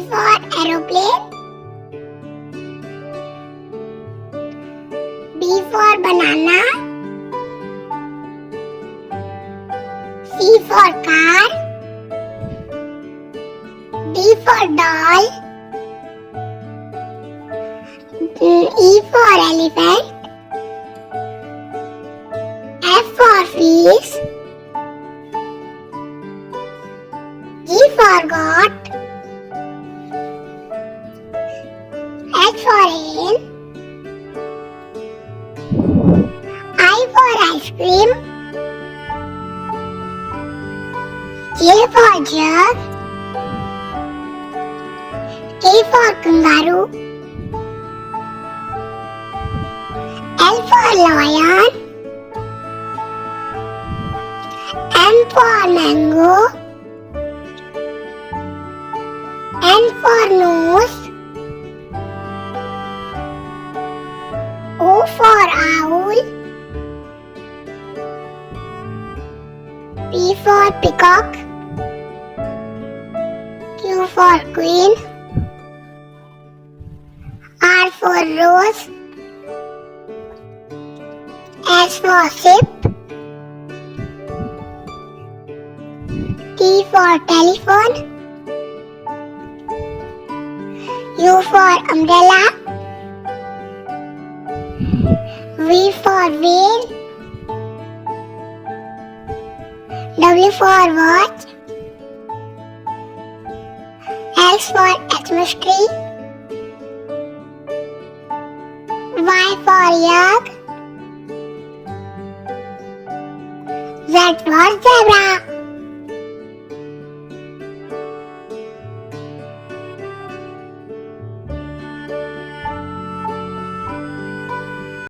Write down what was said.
for aeroplane. B for banana. C for car. D for doll. E for elephant. F for fish. G for goat. H for hen. I for ice cream. J for jug. K for kangaroo. L for lion. M for mango. N for nose. O for owl. P for peacock. Q for queen. R for rose. S for ship. T for telephone. U for umbrella. V for whale. W for watch. X for Xmas tree. Y for yak. Z for zebra.